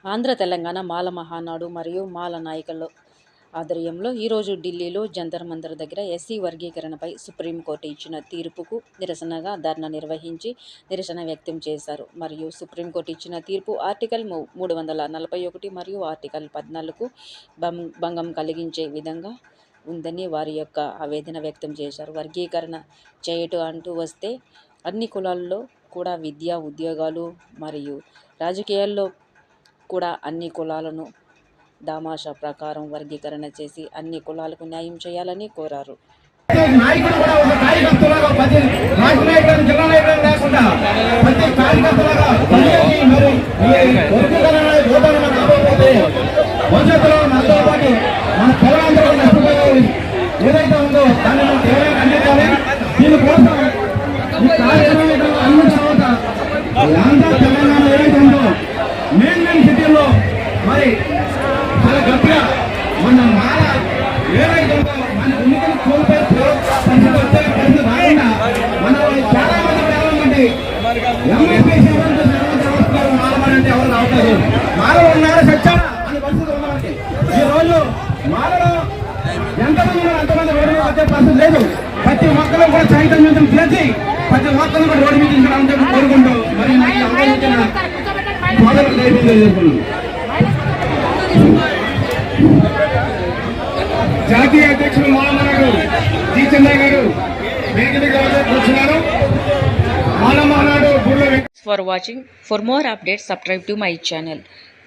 ఆంధ్ర తెలంగాణ మాల మహానాడు మరియు మాల నాయకుల ఆధ్వర్యంలో ఈరోజు ఢిల్లీలో జంతర్ మంతర్ దగ్గర ఎస్సీ వర్గీకరణపై సుప్రీంకోర్టు ఇచ్చిన తీర్పుకు నిరసనగా ధర్నా నిర్వహించి నిరసన వ్యక్తం చేశారు. మరియు సుప్రీంకోర్టు ఇచ్చిన తీర్పు ఆర్టికల్ 341 మరియు ఆర్టికల్ 14కు భంగం కలిగించే విధంగా ఉందని వారి యొక్క ఆవేదన వ్యక్తం చేశారు. వర్గీకరణ చేయటం అంటూ వస్తే అన్ని కులాల్లో కూడా విద్య, ఉద్యోగాలు మరియు రాజకీయాల్లో కూడా అన్ని కులాలను దామాషా ప్రకారం వర్గీకరణ చేసి అన్ని కులాలకు న్యాయం చేయాలని కోరారు. మరి చాలా గట్టిగా మన మాల ఏదైతే మన ఉనికిని కోల్పోయే పరిస్థితి వచ్చే పరిస్థితి రాకుండా మన చాలా మంది మాలమంటే ఎవరు రావట్లేదు. మాలలో ఉన్నారో సచ్చారా అనే పరిస్థితి ఉన్నవారికి ఈ రోజు మాలలో ఎంతమంది ఉన్నారు అంతమంది రోడ్డు మీద వచ్చే పరిస్థితి లేదు. ప్రతి ఒక్కరు కూడా చైతన్యం చేసి ప్రతి ఒక్కరు కూడా రోడ్డు మీద తీసుకురావాలని కోరుకుంటూ మరి నాకు అవకాశం సోదరులు తెలియజేసుకున్నాను. జాతీయ అధ్యక్షులు మాలమన్నాడు జి చంద్ర గారు కూర్చున్నారు. మాలమన్నాడు for watching. For more updates subscribe to my channel.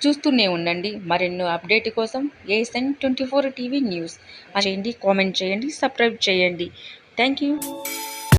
చూస్తూనే ఉండండి. మరెన్నో అప్డేట్ కోసం ASN 24 టీవీ న్యూస్ చేయండి, కామెంట్ చేయండి, సబ్స్క్రైబ్ చేయండి. Thank you.